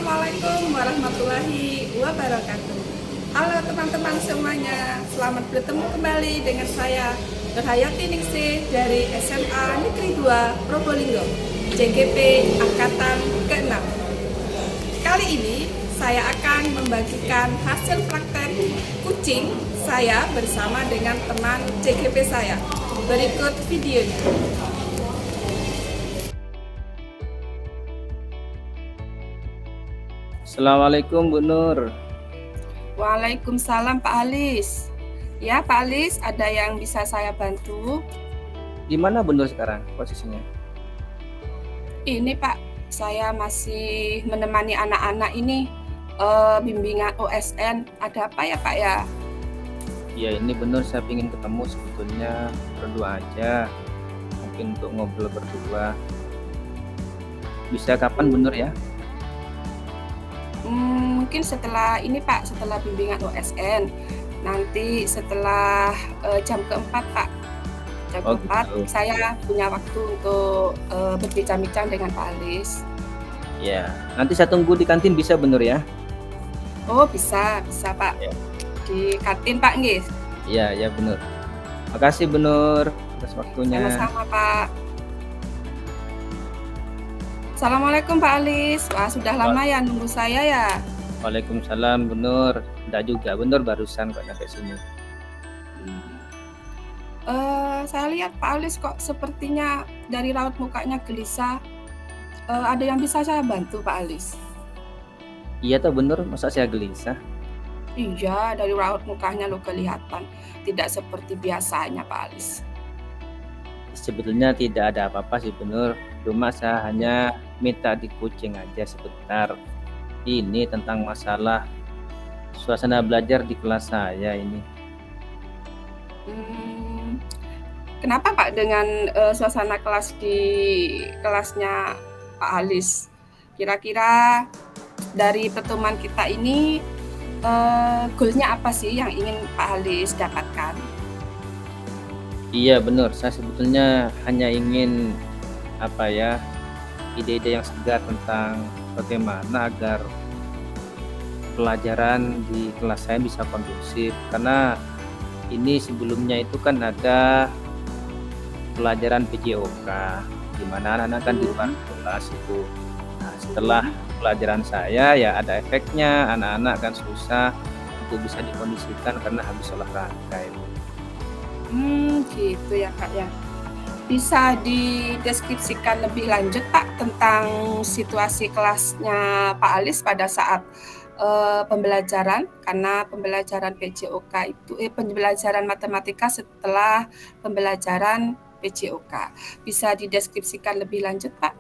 Assalamualaikum warahmatullahi wabarakatuh. Halo teman-teman semuanya, selamat bertemu kembali dengan saya Nurhayati Ningsih dari SMA Negeri 2 Probolinggo, JGP Angkatan ke-6. Kali ini saya akan membagikan hasil praktek kucing saya bersama dengan teman JGP saya. Berikut videonya. Assalamualaikum Bu Nur. Waalaikumsalam Pak Alis. Ya Pak Alis, ada yang bisa saya bantu? Di mana Bu Nur sekarang posisinya? Ini Pak, saya masih menemani anak-anak ini bimbingan OSN. Ada apa ya Pak ya? Ya ini Bu Nur, saya ingin ketemu sebetulnya berdua aja. Mungkin untuk ngobrol berdua. Bisa kapan Bu Nur ya? Mungkin setelah ini Pak, setelah bimbingan OSN. Nanti setelah jam keempat Pak. Jam keempat Gitu. saya punya waktu untuk berbincang-bincang dengan Pak Alis. Ya, nanti saya tunggu di kantin bisa Bu Nur ya? Oh bisa Pak. Ya. Di kantin Pak nggih. Iya, ya Bu Nur. Makasih Bu Nur atas waktunya. Sama-sama Pak. Assalamualaikum Pak Alis. Wah sudah lama ya nunggu saya ya. Waalaikumsalam Bu Nur. Enggak juga Bu Nur, barusan kok sampai sini. Saya lihat Pak Alis kok sepertinya dari raut mukanya gelisah. Ada yang bisa saya bantu Pak Alis? Iya toh Bu Nur, masa saya gelisah? Iya, dari raut mukanya lo kelihatan tidak seperti biasanya Pak Alis. Sebetulnya tidak ada apa-apa sih Bu Nur. Cuma saya hanya minta di coaching aja sebentar. Ini tentang masalah suasana belajar di kelas saya ini. Kenapa Pak dengan suasana kelas di kelasnya Pak Alis? Kira-kira dari pertemuan kita ini goalnya apa sih yang ingin Pak Alis dapatkan? Iya benar, saya sebetulnya hanya ingin ide-ide yang segar tentang bagaimana agar pelajaran di kelas saya bisa kondusif, karena ini sebelumnya itu kan ada pelajaran PJOK di mana anak-anak kan di luar kelas itu. Nah, setelah pelajaran saya ya ada efeknya, anak-anak kan susah untuk bisa dikondisikan karena habis olahraga itu. Gitu ya Kak ya. Bisa dideskripsikan lebih lanjut Pak tentang situasi kelasnya Pak Alis pada saat pembelajaran, karena pembelajaran PJOK itu pembelajaran matematika setelah pembelajaran PJOK. Bisa dideskripsikan lebih lanjut Pak?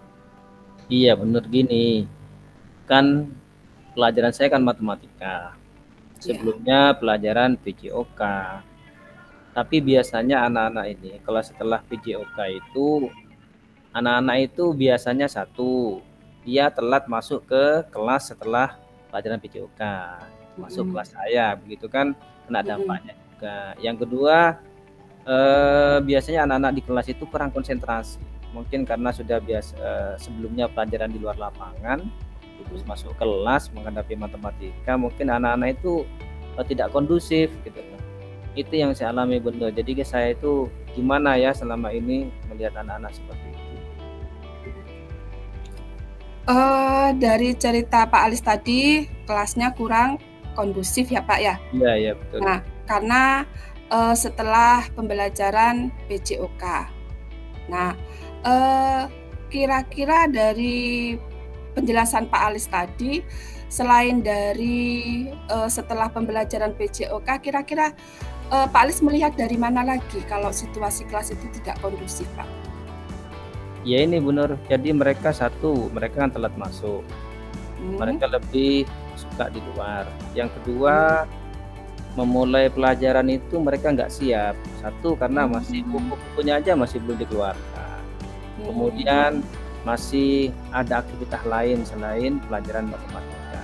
Iya benar gini, kan pelajaran saya kan matematika. Sebelumnya pelajaran PJOK. Tapi biasanya anak-anak ini kalau setelah PJOK itu anak-anak itu biasanya satu, dia telat masuk ke kelas setelah pelajaran PJOK, masuk kelas saya, begitu kan kena dampaknya juga. Yang kedua, biasanya anak-anak di kelas itu kurang konsentrasi, mungkin karena sudah biasa sebelumnya pelajaran di luar lapangan, terus masuk kelas menghadapi matematika, mungkin anak-anak itu tidak kondusif gitu. Itu yang saya alami benar. Jadi saya itu gimana ya selama ini melihat anak-anak seperti itu. Dari cerita Pak Alis tadi, kelasnya kurang kondusif ya Pak ya? Iya betul. Nah, karena setelah pembelajaran PJOK. Nah, kira-kira dari penjelasan Pak Alis tadi, selain dari setelah pembelajaran PJOK, kira-kira Pak Alis melihat dari mana lagi kalau situasi kelas itu tidak kondusif Pak? Ya ini benar, jadi mereka kan telat masuk, mereka lebih suka di luar. Yang kedua, memulai pelajaran itu mereka nggak siap. Satu, karena masih buku-bukunya aja masih belum dikeluarkan. Kemudian masih ada aktivitas lain selain pelajaran matematika.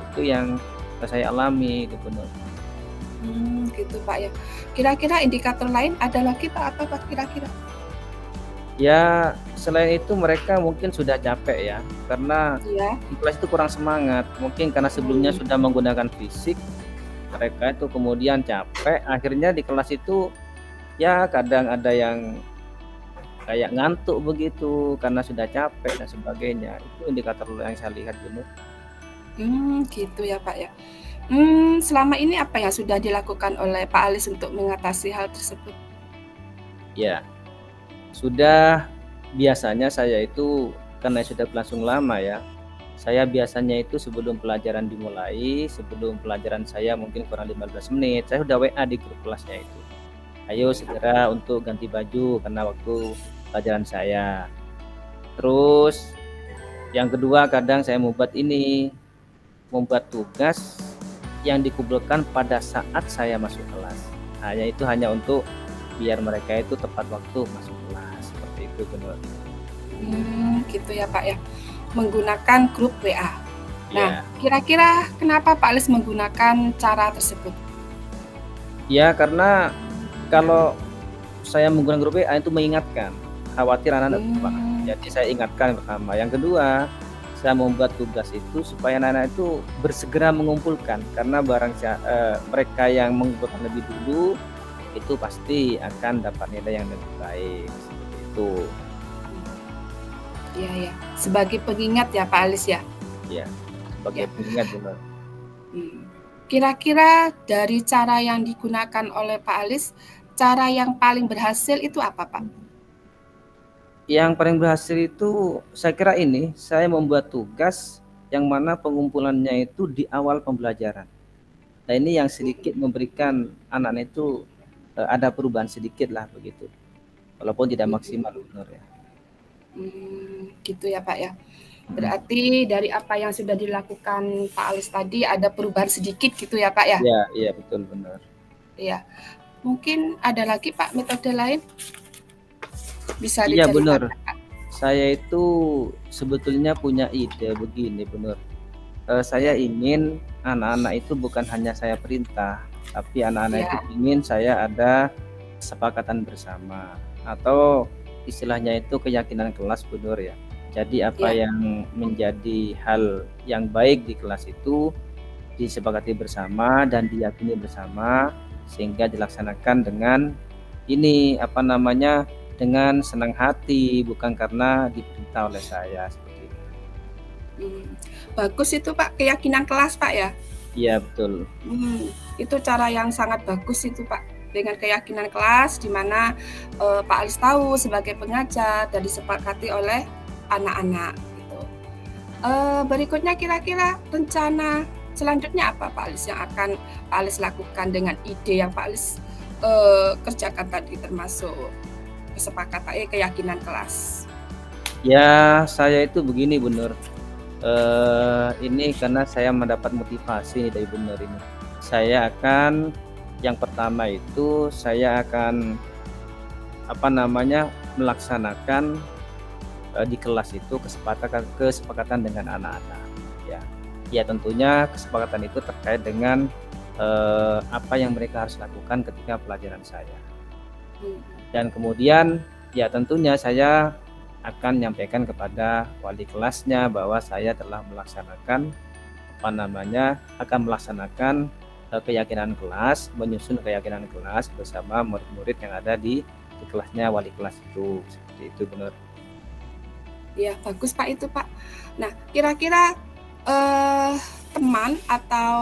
Itu yang saya alami itu benar. Gitu Pak ya. Kira-kira indikator lain ada lagi Pak, apa Pak kira-kira? Ya, selain itu mereka mungkin sudah capek ya, karena Iya. di kelas itu kurang semangat. Mungkin karena sebelumnya Hmm. sudah menggunakan fisik, mereka itu kemudian capek, akhirnya di kelas itu ya kadang ada yang kayak ngantuk begitu karena sudah capek dan sebagainya. Itu indikator yang saya lihat dulu. Gitu ya Pak ya. Selama ini apa yang sudah dilakukan oleh Pak Alis untuk mengatasi hal tersebut? Ya, sudah biasanya saya itu karena sudah berlangsung lama ya. Saya biasanya itu sebelum pelajaran dimulai, sebelum pelajaran saya mungkin kurang 15 menit, saya sudah WA di grup kelasnya itu. Ayo segera untuk ganti baju karena waktu pelajaran saya. Terus yang kedua kadang saya membuat tugas yang dikumpulkan pada saat saya masuk kelas. Itu hanya untuk biar mereka itu tepat waktu masuk kelas seperti itu benar. Gitu ya Pak ya. Menggunakan grup WA. Nah, Ya, kira-kira kenapa Pak Alis menggunakan cara tersebut? ya karena kalau saya menggunakan grup WA itu mengingatkan, khawatir anak-anak lupa. Mmm, Jadi saya ingatkan pertama. Yang kedua, saya membuat tugas itu supaya anak-anak itu bersegera mengumpulkan karena mereka yang mengumpulkan lebih dulu itu pasti akan dapat nilai yang lebih baik seperti itu. iya ya. Sebagai pengingat ya Pak Alis ya? Ya, sebagai Ya. pengingat benar. Kira-kira dari cara yang digunakan oleh Pak Alis, cara yang paling berhasil itu apa Pak? Yang paling berhasil itu saya kira ini, saya membuat tugas yang mana pengumpulannya itu di awal pembelajaran. Nah ini yang sedikit memberikan anak-anak itu ada perubahan sedikit lah begitu, walaupun tidak maksimal benar ya. Gitu ya Pak ya. Berarti dari apa yang sudah dilakukan Pak Alis tadi ada perubahan sedikit gitu ya Pak ya? Iya, iya betul benar. Iya. Mungkin ada lagi Pak metode lain? Bisa Iya benar. diceritakan Pak? Saya itu sebetulnya punya ide begini benar. Saya ingin anak-anak itu bukan hanya saya perintah, tapi anak-anak itu Iya. ingin saya ada kesepakatan bersama atau istilahnya itu keyakinan kelas benar ya. Jadi apa Iya. yang menjadi hal yang baik di kelas itu disepakati bersama dan diyakini bersama sehingga dilaksanakan dengan dengan senang hati bukan karena diperintah oleh saya seperti itu. Bagus itu Pak, keyakinan kelas Pak ya? Iya betul. Itu cara yang sangat bagus itu Pak, dengan keyakinan kelas di mana, Pak Alis tahu sebagai pengajar dan disepakati oleh anak-anak gitu. Berikutnya kira-kira rencana selanjutnya apa Pak Alis yang akan Pak Alis lakukan dengan ide yang Pak Alis, kerjakan tadi termasuk keyakinan kelas? Ya, saya itu begini benar. Ini karena saya mendapat motivasi nih dari benar ini. Yang pertama itu saya akan melaksanakan di kelas itu kesepakatan dengan anak-anak. Ya, ya tentunya kesepakatan itu terkait dengan apa yang mereka harus lakukan ketika pelajaran saya. Dan kemudian ya tentunya saya akan menyampaikan kepada wali kelasnya bahwa saya telah melaksanakan keyakinan kelas, menyusun keyakinan kelas bersama murid-murid yang ada di kelasnya wali kelas itu. Seperti itu benar. Ya bagus Pak itu Pak. Nah kira-kira teman atau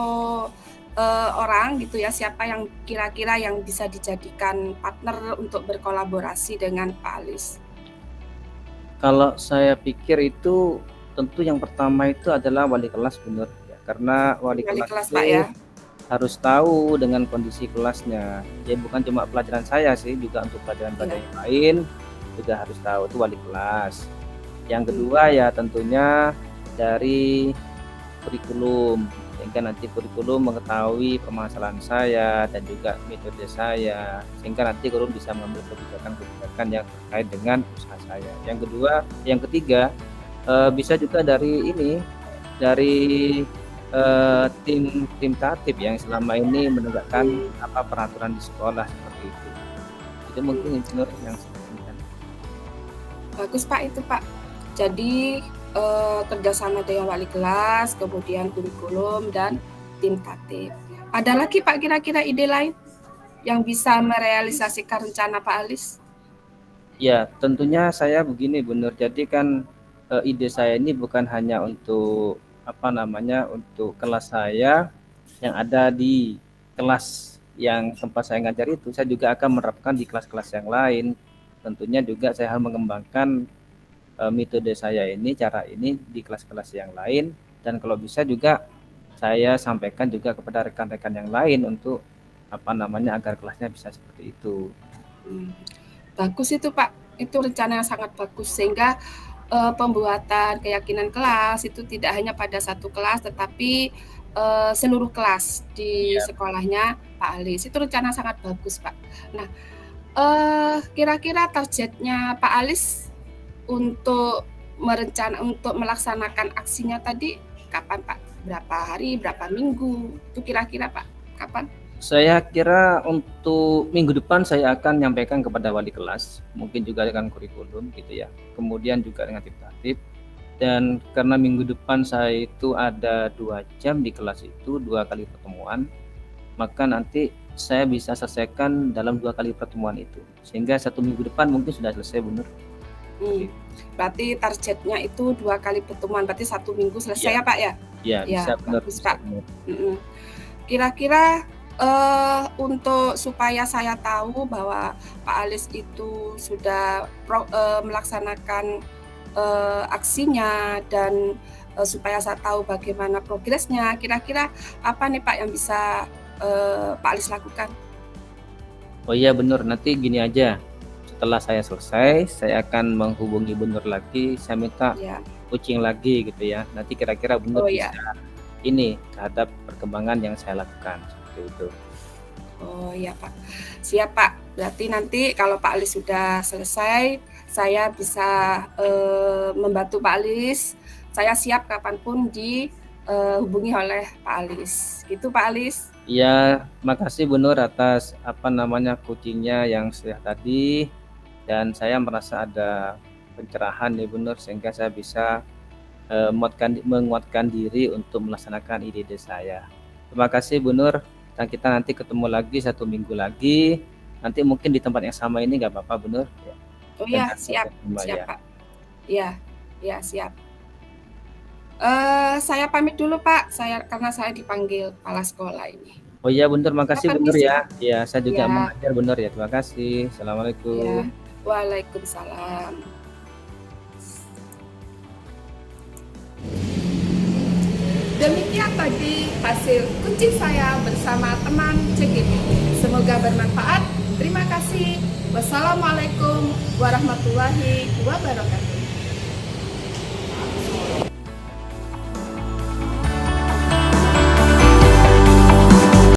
orang gitu ya, siapa yang kira-kira yang bisa dijadikan partner untuk berkolaborasi dengan Pak Alis? Kalau saya pikir itu tentu yang pertama itu adalah wali kelas benar ya, karena wali kelas kelas itu Pak ya? harus tahu dengan kondisi kelasnya. Ya bukan cuma pelajaran saya sih, juga untuk pelajaran-pelajaran yang lain juga harus tahu, itu wali kelas. Yang kedua ya tentunya dari kurikulum, sehingga nanti kurikulum mengetahui permasalahan saya dan juga metode saya, sehingga nanti guru bisa mengambil kebijakan-kebijakan yang terkait dengan usaha saya. Yang ketiga bisa juga dari tim tatib yang selama ini menegakkan peraturan di sekolah seperti itu. Itu mungkin yang Bagus Pak itu Pak. Jadi kerjasama dengan wali kelas, kemudian kurikulum dan tim tatip. Ada lagi Pak kira-kira ide lain yang bisa merealisasikan rencana Pak Alis? Ya, tentunya saya begini Bu Nur. Jadi kan ide saya ini bukan hanya untuk untuk kelas saya yang ada di kelas yang tempat saya ngajar itu, saya juga akan menerapkan di kelas-kelas yang lain. Tentunya juga saya harus mengembangkan metode saya ini, cara ini di kelas-kelas yang lain, dan kalau bisa juga saya sampaikan juga kepada rekan-rekan yang lain untuk agar kelasnya bisa seperti itu. Bagus itu Pak, itu rencana yang sangat bagus sehingga pembuatan keyakinan kelas itu tidak hanya pada satu kelas tetapi seluruh kelas di sekolahnya Pak Alis. Itu rencana sangat bagus Pak. Nah, kira-kira targetnya Pak Alis untuk melaksanakan aksinya tadi kapan Pak? Berapa hari, berapa minggu? Itu kira-kira Pak, kapan? Saya kira untuk minggu depan saya akan nyampaikan kepada wali kelas, mungkin juga dengan kurikulum gitu ya. Kemudian juga dengan tim tatip. Dan karena minggu depan saya itu ada 2 jam di kelas itu, 2 kali pertemuan, maka nanti saya bisa selesaikan dalam 2 kali pertemuan itu. Sehingga 1 minggu depan mungkin sudah selesai benar. Berarti targetnya itu 2 kali pertemuan, berarti 1 minggu selesai ya Pak ya? Iya, bisa benar. Bagus Pak. Kira-kira untuk supaya saya tahu bahwa Pak Alis itu sudah melaksanakan aksinya dan supaya saya tahu bagaimana progresnya, kira-kira apa nih Pak yang bisa Pak Alis lakukan? Oh iya benar, nanti gini aja, setelah saya selesai, saya akan menghubungi Bu Nur lagi, saya minta coaching lagi gitu ya. Nanti kira-kira Bu Nur bisa ini terhadap perkembangan yang saya lakukan seperti itu. Oh iya Pak, siap Pak. Berarti nanti kalau Pak Alis sudah selesai, saya bisa membantu Pak Alis. Saya siap kapanpun dihubungi oleh Pak Alis. Gitu Pak Alis. Iya, makasih Bu Nur atas coachingnya yang sudah tadi, dan saya merasa ada pencerahan nih Bu Nur sehingga saya bisa menguatkan diri untuk melaksanakan ide-ide saya. Terima kasih Bu Nur. Dan kita nanti ketemu lagi 1 minggu lagi. Nanti mungkin di tempat yang sama ini nggak apa-apa, Bu Nur? Ya. Oh iya, siap Pak. Iya, siap. Saya pamit dulu Pak, karena saya dipanggil kepala sekolah ini. Oh iya, Bu Nur, makasih Bu Nur ya. Ya, saya juga mengajar Bu Nur ya. Terima kasih. Assalamualaikum. Waalaikumsalam. Demikian tadi hasil kunci saya bersama teman CGP. Semoga bermanfaat. Terima kasih. Wassalamualaikum warahmatullahi wabarakatuh.